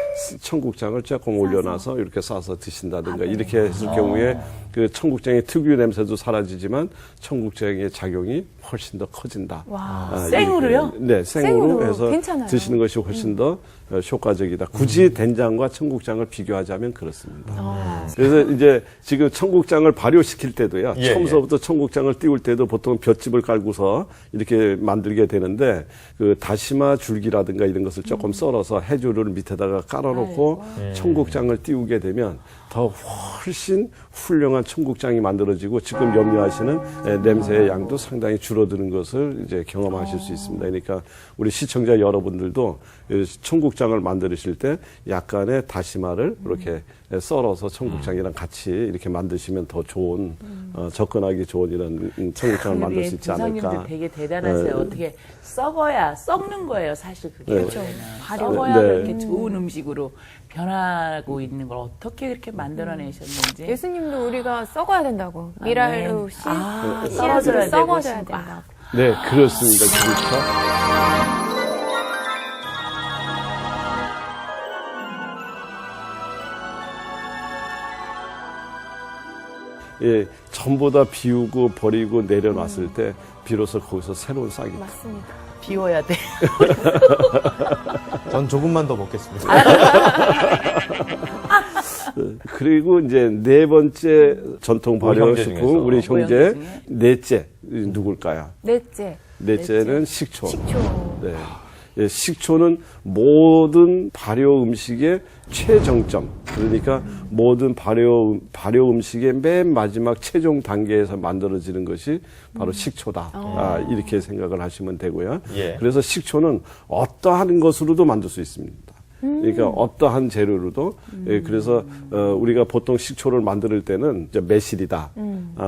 Speaker 2: 청국장을 조금 올려놔서 이렇게 싸서 드신다든가 이렇게 했을 경우에 그 청국장의 특유 냄새도 사라지지만 청국장의 작용이 훨씬 더 커진다.
Speaker 5: 와.
Speaker 3: 생으로요?
Speaker 2: 네, 생으로
Speaker 5: 생으로
Speaker 2: 해서
Speaker 5: 괜찮아요.
Speaker 2: 드시는 것이 훨씬 더 효과적이다. 굳이 된장과 청국장을 비교하자면 그렇습니다. 그래서 이제 지금 청국장을 발효시킬 때도요.
Speaker 1: 예,
Speaker 2: 처음서부터 청국장을 띄울 때도 보통 볏짚을 깔고서 이렇게 만들게 되는데 그 다시마 줄기라든가 이런 것을 조금 썰어서 해조류를 밑에다가 깔아놓고 청국장을 띄우게 되면 더 훨씬 훌륭한 청국장이 만들어지고 지금 염려하시는 냄새의 양도 상당히 줄어드는 것을 이제 경험하실 수 있습니다. 그러니까 우리 시청자 여러분들도 청국장을 만드실 때 약간의 다시마를 이렇게 썰어서 청국장이랑 같이 이렇게 만드시면 더 좋은 접근하기 좋은 이런 청국장을 만들 수 있지 않을까.
Speaker 3: 부장님들 되게 대단하세요. 어떻게 썩어야 썩는 거예요, 사실 그게.
Speaker 2: 그렇죠.
Speaker 3: 썩어야
Speaker 2: 네.
Speaker 3: 그렇게 좋은 음식으로 변하고 있는 걸 어떻게 그렇게 만들어내셨는지.
Speaker 5: 예수님도 우리가 썩어야 된다고. 미랄로 씨,
Speaker 3: 썰어줘야
Speaker 5: 씨앗을
Speaker 3: 되고,
Speaker 5: 썩어줘야
Speaker 3: 심고.
Speaker 5: 된다고.
Speaker 2: 네, 그렇습니다. 그렇죠. 예, 전부 다 비우고 버리고 내려놨을 때 비로소 거기서 새로운 싹이 납니다.
Speaker 5: 맞습니다.
Speaker 3: 비워야 돼.
Speaker 4: 전 조금만 더 먹겠습니다.
Speaker 2: 그리고 이제 네 번째 전통
Speaker 1: 우리
Speaker 2: 발효
Speaker 1: 형제 중에서.
Speaker 2: 식품 우리 형제
Speaker 3: 형제 중에?
Speaker 2: 넷째 누굴까요?
Speaker 5: 넷째,
Speaker 2: 넷째는 식초.
Speaker 5: 식초.
Speaker 2: 네. 예, 식초는 모든 발효 음식의 최정점. 그러니까 모든 발효 음식의 맨 마지막 최종 단계에서 만들어지는 것이 바로 식초다. 이렇게 생각을 하시면 되고요.
Speaker 1: 예.
Speaker 2: 그래서 식초는 어떠한 것으로도 만들 수 있습니다. 그러니까 어떠한 재료로도 예, 그래서 우리가 보통 식초를 만들 때는 이제 매실이다,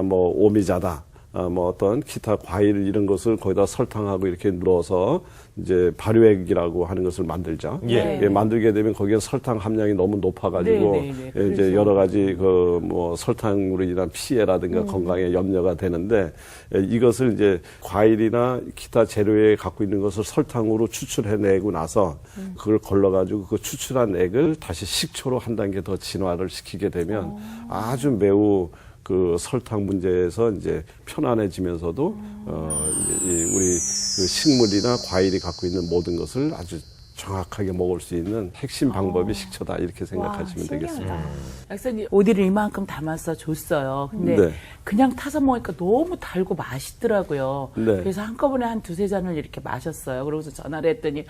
Speaker 2: 뭐 오미자다. 뭐 어떤 기타 과일 이런 것을 거기다 설탕하고 이렇게 넣어서 이제 발효액이라고 하는 것을 만들죠.
Speaker 1: 예.
Speaker 2: 예, 만들게 되면 거기에 설탕 함량이 너무 높아가지고
Speaker 3: 네.
Speaker 2: 예, 이제 여러 가지 그 뭐 설탕으로 인한 피해라든가 건강에 염려가 되는데 예, 이것을 이제 과일이나 기타 재료에 갖고 있는 것을 설탕으로 추출해내고 나서 그걸 걸러가지고 그 추출한 액을 다시 식초로 한 단계 더 진화를 시키게 되면 아주 매우 그 설탕 문제에서 이제 편안해지면서도 이제 우리 그 식물이나 과일이 갖고 있는 모든 것을 아주 정확하게 먹을 수 있는 핵심 방법이 식초다 이렇게 생각하시면 되겠습니다.
Speaker 3: 약사님 오디를 이만큼 담아서 줬어요. 근데
Speaker 2: 네.
Speaker 3: 그냥 타서 먹으니까 너무 달고 맛있더라고요.
Speaker 2: 네.
Speaker 3: 그래서 한꺼번에 한 두세 잔을 이렇게 마셨어요. 그러고서 전화를 했더니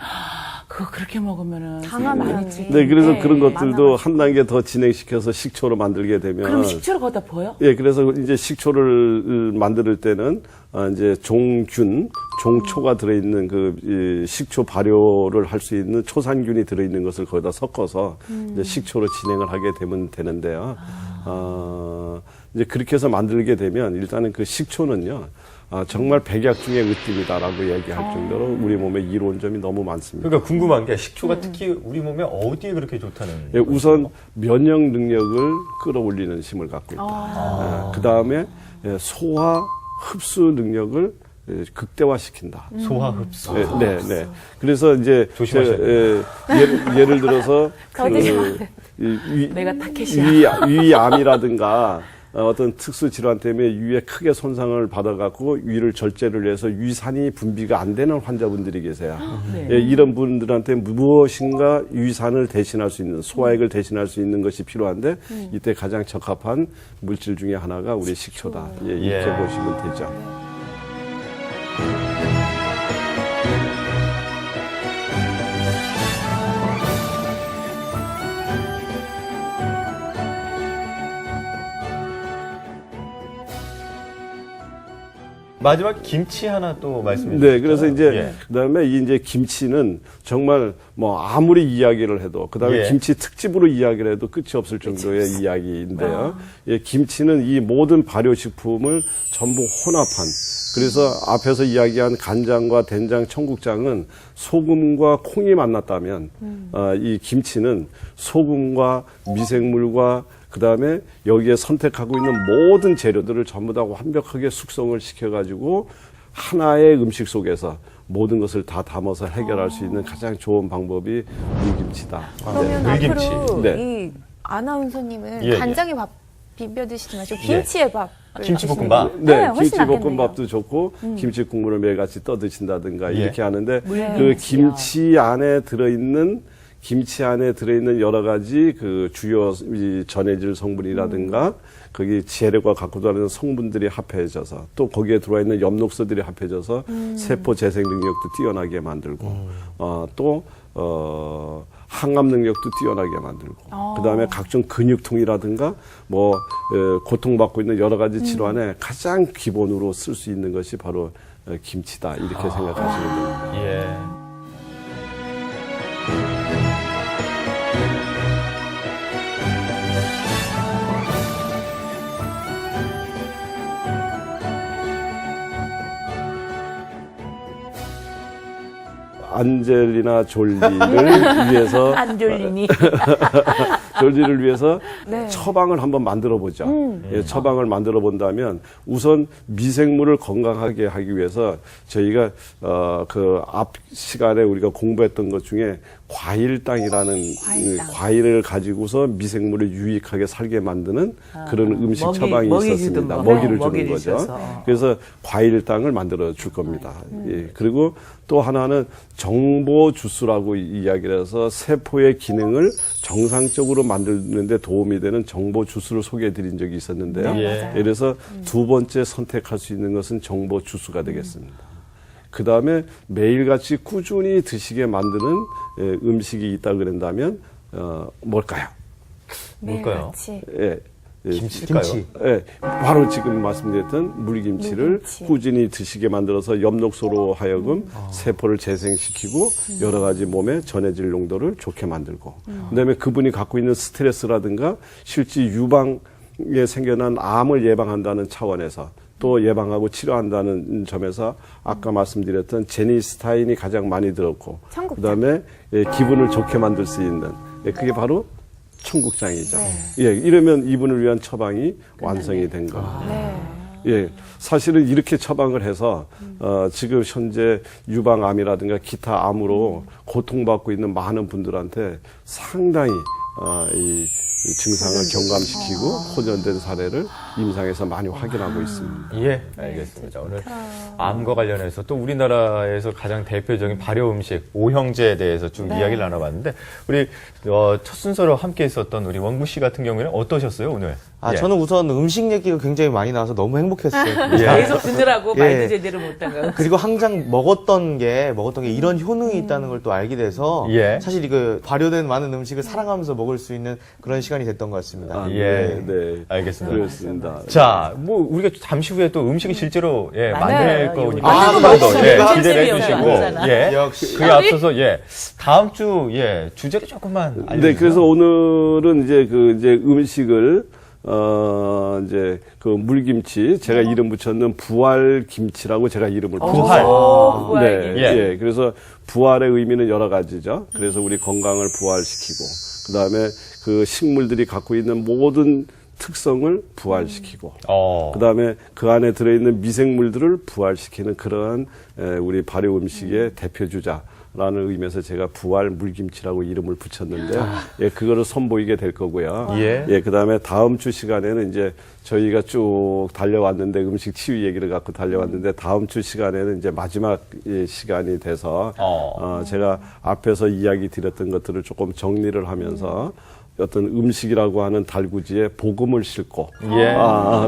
Speaker 3: 그거 그렇게 먹으면은
Speaker 5: 강하면
Speaker 3: 많이 찔
Speaker 2: 네, 그래서
Speaker 3: 네.
Speaker 2: 그런 것들도 한 단계 더 진행시켜서 식초로 만들게 되면
Speaker 3: 그럼 식초를 거기다 부어요?
Speaker 2: 예, 그래서 이제 식초를 만들 때는 이제 종균, 종초가 들어있는 그 식초 발효를 할 수 있는 초산균이 들어있는 것을 거기다 섞어서 이제 식초로 진행을 하게 되면 되는데요. 이제 그렇게 해서 만들게 되면 일단은 그 식초는요. 정말 백약 중의 으뜸이다라고 얘기할 정도로 우리 몸에 이로운 점이 너무 많습니다.
Speaker 1: 그러니까 궁금한 게 식초가 특히 우리 몸에 어디에 그렇게 좋다는
Speaker 2: 예, 우선 면역 능력을 끌어올리는 힘을 갖고 있다. 그 다음에 소화 흡수 능력을 극대화시킨다.
Speaker 1: 소화흡수.
Speaker 2: 네. 그래서 이제
Speaker 1: 조심하셔야
Speaker 2: 예를 들어서
Speaker 3: 내가 타켓이야.
Speaker 2: 위암이라든가 어떤 특수 질환 때문에 위에 크게 손상을 받아갖고 위를 절제를 해서 위산이 분비가 안 되는 환자분들이 계세요.
Speaker 3: 네.
Speaker 2: 예, 이런 분들한테 무엇인가 위산을 대신할 수 있는 소화액을 대신할 수 있는 것이 필요한데 이때 가장 적합한 물질 중에 하나가 우리 식초다. 예, 이렇게
Speaker 1: 예.
Speaker 2: 보시면 되죠.
Speaker 1: 마지막 김치 하나 또 말씀해 주시죠.
Speaker 2: 네, 그래서 이제
Speaker 1: 예.
Speaker 2: 그다음에 이제 김치는 정말 뭐 아무리 이야기를 해도 그다음에
Speaker 1: 예.
Speaker 2: 김치 특집으로 이야기를 해도 끝이 없을 정도의 이야기인데요. 예, 김치는 이 모든 발효식품을 전부 혼합한 그래서 앞에서 이야기한 간장과 된장, 청국장은 소금과 콩이 만났다면 이 김치는 소금과 미생물과 그다음에 여기에 선택하고 있는 모든 재료들을 전부 다 완벽하게 숙성을 시켜가지고 하나의 음식 속에서 모든 것을 다 담아서 해결할 수 있는 가장 좋은 방법이 물김치다.
Speaker 5: 그러면
Speaker 1: 물김치.
Speaker 5: 앞으로
Speaker 2: 네.
Speaker 5: 이 아나운서님은
Speaker 1: 예,
Speaker 5: 간장에 밥 비벼 드시지 마시고 김치에 밥.
Speaker 1: 김치볶음밥?
Speaker 5: 네, 훨씬
Speaker 2: 김치볶음밥도 좋고 김치 국물을 매일같이 떠 드신다든가
Speaker 1: 예.
Speaker 2: 이렇게 하는데 그
Speaker 3: 물김치요.
Speaker 2: 김치 안에 들어있는 여러 가지 그 주요 이 전해질 성분이라든가 거기 재료가 갖고 다니는 성분들이 합해져서 또 거기에 들어와 있는 엽록소들이 합해져서 세포 재생 능력도 뛰어나게 만들고 항암 능력도 뛰어나게 만들고 그다음에 각종 근육통이라든가 뭐 고통받고 있는 여러 가지 질환에 가장 기본으로 쓸 수 있는 것이 바로 김치다 이렇게 생각하시면 됩니다.
Speaker 1: 예.
Speaker 2: 안젤리나 졸리를 위해서
Speaker 3: 안 졸리니.
Speaker 2: 졸리를 위해서
Speaker 5: 네.
Speaker 2: 처방을 한번 만들어 보죠. 예, 처방을 만들어 본다면 우선 미생물을 건강하게 하기 위해서 저희가 그 앞 시간에 우리가 공부했던 것 중에 과일당이라는
Speaker 5: 과일당.
Speaker 2: 과일을 가지고서 미생물을 유익하게 살게 만드는 그런 음식
Speaker 3: 먹이-
Speaker 2: 처방이
Speaker 3: 먹이
Speaker 2: 있었습니다.
Speaker 3: 주던 거.
Speaker 2: 먹이를
Speaker 3: 네,
Speaker 2: 주는
Speaker 3: 먹이를
Speaker 2: 거죠.
Speaker 3: 주셔서.
Speaker 2: 그래서 과일당을 만들어 줄 겁니다. 예, 그리고 또 하나는 정보 주스라고 이야기를 해서 세포의 기능을 정상적으로 만드는데 도움이 되는 정보 주스를 소개해 드린 적이 있었는데요.
Speaker 1: 네,
Speaker 5: 맞아요.
Speaker 2: 그래서 두 번째 선택할 수 있는 것은 정보 주스가 되겠습니다. 그 다음에 매일같이 꾸준히 드시게 만드는 음식이 있다 그런다면 뭘까요?
Speaker 1: 뭘까요?
Speaker 5: 매일같이.
Speaker 2: 예,
Speaker 1: 김치일까요?
Speaker 4: 김치.
Speaker 2: 예, 바로 지금 말씀드렸던 물김치를
Speaker 5: 물김치.
Speaker 2: 꾸준히 드시게 만들어서 엽록소로 하여금 세포를 재생시키고 여러 가지 몸의 전해질 농도를 좋게 만들고 그다음에 그분이 갖고 있는 스트레스라든가 실제 유방에 생겨난 암을 예방한다는 차원에서 또 예방하고 치료한다는 점에서 아까 말씀드렸던 제니스타인이 가장 많이 들었고
Speaker 5: 청국장.
Speaker 2: 그다음에 기분을 좋게 만들 수 있는 그게 바로 청국장이죠. 예, 이러면 이분을 위한 처방이 완성이 된 겁니다.
Speaker 5: 네.
Speaker 2: 예, 사실은 이렇게 처방을 해서 지금 현재 유방암이라든가 기타 암으로 고통받고 있는 많은 분들한테 상당히 이 증상을 경감시키고 호전된 사례를 임상에서 많이 확인하고 있습니다.
Speaker 1: 예, 알겠습니다. 오늘 암과 관련해서 또 우리나라에서 가장 대표적인 발효 음식 오형제에 대해서 쭉 이야기를 나눠봤는데 우리 첫 순서로 함께 있었던 우리 원구 씨 같은 경우에는 어떠셨어요 오늘? 예.
Speaker 4: 저는 우선 음식 얘기가 굉장히 많이 나와서 너무 행복했어요.
Speaker 3: 계속 듣느라고
Speaker 4: 예.
Speaker 3: 말도 제대로 못한 거.
Speaker 4: 그리고 항상 먹었던 게 이런 효능이 있다는 걸 또 알게 돼서
Speaker 1: 예.
Speaker 4: 사실 이거 발효된 많은 음식을 사랑하면서 먹을 수 있는 그런 시간이 됐던 것 같습니다.
Speaker 1: 예.
Speaker 2: 네,
Speaker 1: 알겠습니다.
Speaker 2: 그렇습니다.
Speaker 1: 자, 뭐 우리가 잠시 후에 또 음식이 실제로 만들
Speaker 3: 맞아요.
Speaker 1: 거니까
Speaker 4: 아,
Speaker 1: 조금만 더
Speaker 4: 맞습니다.
Speaker 1: 기대해
Speaker 3: 컨셉이
Speaker 1: 주시고
Speaker 3: 없잖아.
Speaker 1: 예.
Speaker 4: 역시.
Speaker 1: 그에 앞서서 다음 주 주제를 조금만 알려
Speaker 2: 네, 그래서 오늘은 이제 음식을 이제 그 물김치 제가 이름 붙였는 부활김치라고 제가 이름을
Speaker 1: 부활.
Speaker 2: 붙였어요.
Speaker 3: 부활
Speaker 2: 네,
Speaker 1: 김치.
Speaker 2: 예. 그래서 부활의 의미는 여러 가지죠. 그래서 우리 건강을 부활시키고 그다음에 그 식물들이 갖고 있는 모든 특성을 부활시키고
Speaker 1: 어.
Speaker 2: 그다음에 그 안에 들어있는 미생물들을 부활시키는 그러한 우리 발효 음식의 대표주자라는 의미에서 제가 부활 물김치라고 이름을 붙였는데요. 예, 그거를 선보이게 될 거고요.
Speaker 1: 예.
Speaker 2: 그다음에 다음 주 시간에는 이제 저희가 쭉 달려왔는데 음식 치유 얘기를 갖고 달려왔는데 다음 주 시간에는 이제 마지막 시간이 돼서 제가 앞에서 이야기 드렸던 것들을 조금 정리를 하면서 어떤 음식이라고 하는 달구지에 복음을 싣고
Speaker 1: 예.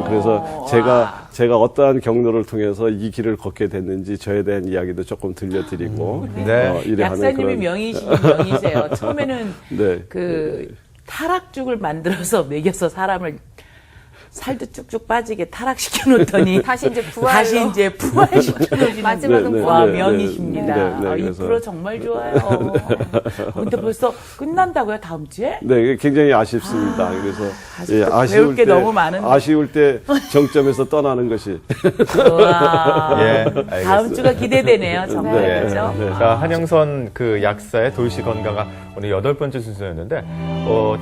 Speaker 2: 그래서 제가 어떠한 경로를 통해서 이 길을 걷게 됐는지 저에 대한 이야기도 조금 들려드리고
Speaker 1: 네.
Speaker 2: 이래 하는
Speaker 3: 약사님이
Speaker 2: 그런
Speaker 3: 명의시긴 명의세요. 처음에는
Speaker 2: 네.
Speaker 3: 그 타락죽을 만들어서 먹여서 사람을 살도 쭉쭉 빠지게 타락시켜 놓더니
Speaker 5: 다시 이제 부활로.
Speaker 3: 다시 이제 부활시켜 놓으시는
Speaker 5: 마지막은
Speaker 2: 네, 네,
Speaker 3: 와
Speaker 2: 네,
Speaker 3: 명이십니다.
Speaker 2: 네, 네,
Speaker 3: 이
Speaker 2: 그래서-
Speaker 3: 프로 정말 좋아요. 근데 벌써 끝난다고요? 다음 주에?
Speaker 2: 네, 굉장히 아쉽습니다. 그래서
Speaker 3: 아직도 배울 게 너무 많은데.
Speaker 2: 아쉬울 때 정점에서 떠나는 것이
Speaker 3: 우와.
Speaker 1: 예, 알겠습니다.
Speaker 3: 다음 주가 기대되네요. 정말
Speaker 1: 네.
Speaker 3: 그렇죠?
Speaker 2: 네.
Speaker 1: 자, 한영선 그 약사의 돌시 건강학 오늘 8번째 순서였는데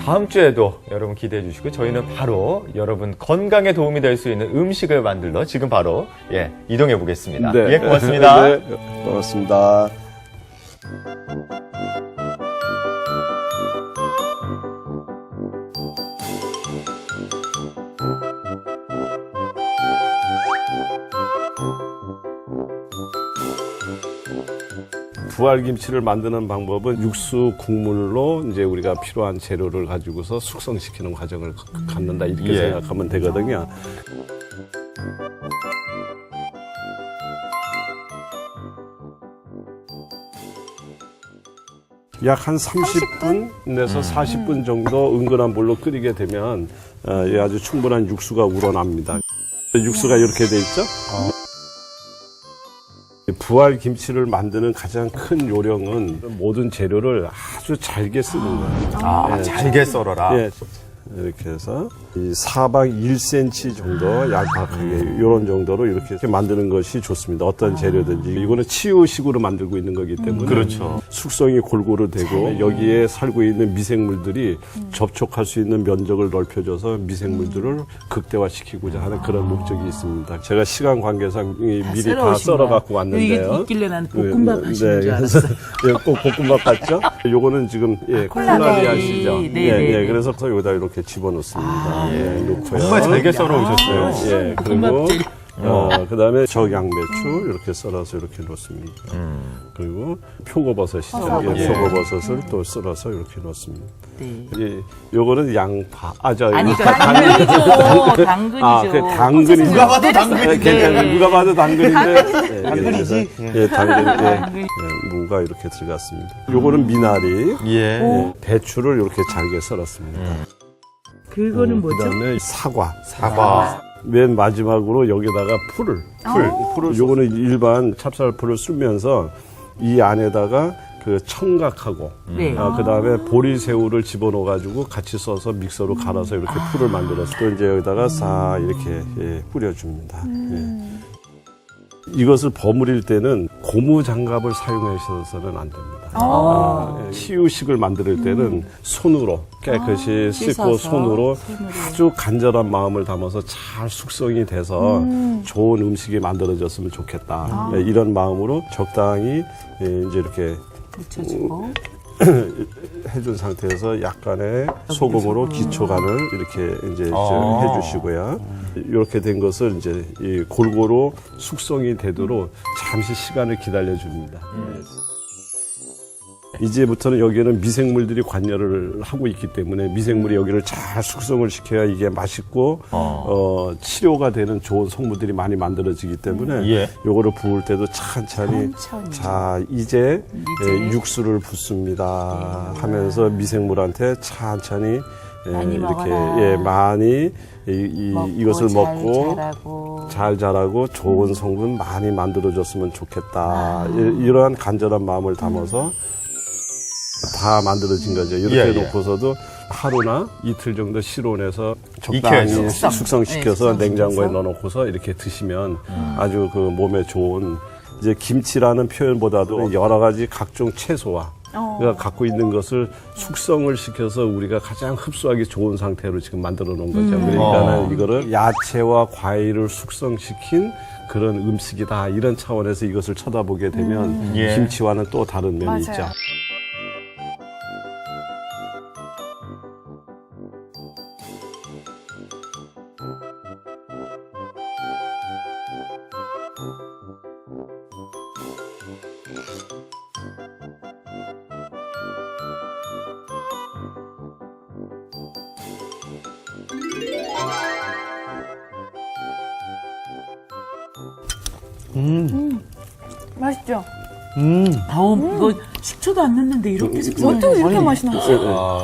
Speaker 1: 다음 주에도 여러분 기대해 주시고 저희는 바로 여러분 건강에 도움이 될 수 있는 음식을 만들러 지금 바로 이동해 보겠습니다. 예, 고맙습니다.
Speaker 2: 네, 고맙습니다. 부활김치를 만드는 방법은 육수 국물로 이제 우리가 필요한 재료를 가지고서 숙성시키는 과정을 갖는다 이렇게
Speaker 1: 예.
Speaker 2: 생각하면 되거든요. 약 한 30분에서 40분 정도 은근한 불로 끓이게 되면 이 아주 충분한 육수가 우러납니다. 육수가 이렇게 돼 있죠? 부활 김치를 만드는 가장 큰 요령은 모든 재료를 아주 잘게 쓰는 거예요.
Speaker 1: 잘게 썰어라.
Speaker 2: 예, 이렇게 해서 이 사방 1cm 정도 얄팍하게 이런 정도로 이렇게 만드는 것이 좋습니다. 어떤 재료든지 이거는 치유식으로 만들고 있는 거기 때문에
Speaker 1: 그렇죠.
Speaker 2: 숙성이 골고루 되고 여기에 살고 있는 미생물들이 접촉할 수 있는 면적을 넓혀줘서 미생물들을 극대화시키고자 하는 그런 목적이 있습니다. 제가 시간 관계상 미리 다 썰어 갖고 왔는데요.
Speaker 3: 이게 있길래 난 볶음밥 하시는 줄
Speaker 2: 그래서
Speaker 3: 알았어.
Speaker 2: 꼭 볶음밥 같죠? 요거는 지금 콜라리 아시죠?
Speaker 3: 네.
Speaker 2: 그래서 여기다 이렇게 집어넣습니다. 놓고요.
Speaker 1: 정말 잘게 썰어 오셨어요.
Speaker 2: 그리고 그다음에 적양배추 이렇게 썰어서 이렇게 놓습니다. 그리고 표고버섯이죠. 표고버섯을 또 썰어서 이렇게 놓습니다.
Speaker 3: 네.
Speaker 2: 요거는 양파.
Speaker 3: 아니, 당근이죠. 당근이죠.
Speaker 2: 당근이죠.
Speaker 4: 누가 봐도 당근인데.
Speaker 2: 괜찮아요. 누가 봐도 당근인데.
Speaker 4: 당근이지.
Speaker 2: 당근. 무가 이렇게 들어갔습니다. 요거는 미나리.
Speaker 1: 예.
Speaker 2: 배추를 이렇게 잘게 썰었습니다.
Speaker 3: 그거는 뭐죠?
Speaker 2: 그다음에 사과.
Speaker 1: 사과.
Speaker 2: 맨 마지막으로 여기다가 풀을 요거는 일반 찹쌀풀을 쓰면서 이 안에다가 그 청각하고
Speaker 3: 네.
Speaker 2: 그다음에 보리새우를 집어넣어 가지고 같이 써서 믹서로 갈아서 이렇게 풀을 만들어서 또 이제 여기다가 싹 이렇게 뿌려줍니다. 이것을 버무릴 때는 고무 장갑을 사용하셔서는 안 됩니다. 치유식을 만들 때는 손으로 깨끗이 씻고 손으로 아주 간절한 마음을 담아서 잘 숙성이 돼서 좋은 음식이 만들어졌으면 좋겠다. 이런 마음으로 적당히 이제 이렇게
Speaker 3: 묻혀주고.
Speaker 2: 해준 상태에서 약간의 소금으로 기초간을 이렇게 이제 해주시고요. 이렇게 된 것을 이제 이 골고루 숙성이 되도록 잠시 시간을 기다려 줍니다. 이제부터는 여기에는 미생물들이 관여를 하고 있기 때문에 미생물이 여기를 잘 숙성을 시켜야 이게 맛있고 치료가 되는 좋은 성분들이 많이 만들어지기 때문에 요거를 부을 때도 천천히 자 이제 육수를 붓습니다 하면서 미생물한테 천천히
Speaker 3: 많이
Speaker 2: 이렇게
Speaker 3: 먹어라.
Speaker 2: 많이 이것을 먹고
Speaker 3: 자라고.
Speaker 2: 잘 자라고 좋은 성분 많이 만들어줬으면 좋겠다. 이러한 간절한 마음을 담아서 다 만들어진 거죠. 이렇게 놓고서도 하루나 이틀 정도 실온에서 적당히 숙성시켜서 냉장고에 넣어놓고서 이렇게 드시면 아주 그 몸에 좋은 이제 김치라는 표현보다도 여러 가지 각종 채소와 그러니까 갖고 있는 것을 숙성을 시켜서 우리가 가장 흡수하기 좋은 상태로 지금 만들어 놓은 거죠. 그러니까는 이거를 야채와 과일을 숙성시킨 그런 음식이다. 이런 차원에서 이것을 쳐다보게 되면
Speaker 1: 예.
Speaker 2: 김치와는 또 다른 면이
Speaker 5: 맞아요.
Speaker 2: 있죠.
Speaker 5: 맛있죠?
Speaker 3: 이거 식초도 안 넣는데 이렇게 숙성을
Speaker 5: 어떻게 이렇게 맛이 나지?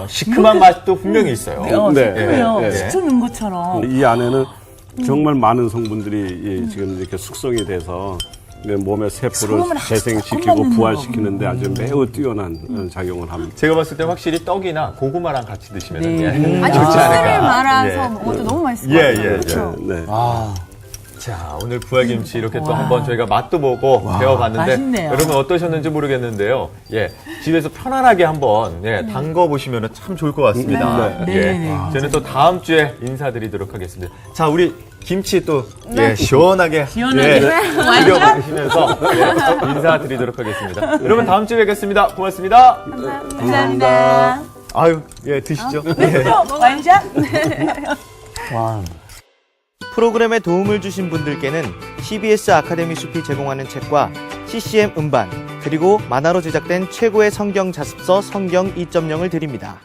Speaker 1: 시큼한 맛도 분명히 있어요.
Speaker 2: 네.
Speaker 3: 그래요.
Speaker 2: 네.
Speaker 3: 식초 넣은 것처럼.
Speaker 2: 이 안에는 정말 많은 성분들이 지금 이렇게 숙성이 돼서 몸의 세포를
Speaker 3: 소금을 아주
Speaker 2: 재생시키고
Speaker 3: 조금만
Speaker 2: 부활시키는데 아주 매우 뛰어난 작용을 합니다.
Speaker 1: 제가 봤을 때 확실히 떡이나 고구마랑 같이 드시면
Speaker 3: 네.
Speaker 5: 아니,
Speaker 1: 좋지
Speaker 5: 소스를
Speaker 1: 않을까.
Speaker 5: 말아서 먹어도 너무 맛있을 것
Speaker 1: 예,
Speaker 5: 같아요.
Speaker 1: 예,
Speaker 5: 그렇죠?
Speaker 2: 네.
Speaker 1: 자, 오늘 부활김치 이렇게 또 한번 저희가 맛도 보고 배워봤는데
Speaker 3: 맛있네요.
Speaker 1: 여러분 어떠셨는지 모르겠는데요. 예, 집에서 편안하게 한번 담궈 보시면 참 좋을 것 같습니다.
Speaker 3: 네.
Speaker 1: 예,
Speaker 3: 네, 네.
Speaker 1: 저는 또 다음 주에 인사드리도록 하겠습니다. 자, 우리 김치 또 시원하게 드려 먹으시면서 인사드리도록 하겠습니다. 여러분 다음 주에 뵙겠습니다. 고맙습니다.
Speaker 3: 감사합니다.
Speaker 1: 아유, 예, 드시죠.
Speaker 3: 완샷?
Speaker 4: 프로그램에 도움을 주신 분들께는 CBS 아카데미 숲이 제공하는 책과 CCM 음반, 그리고 만화로 제작된 최고의 성경 자습서 성경 2.0을 드립니다.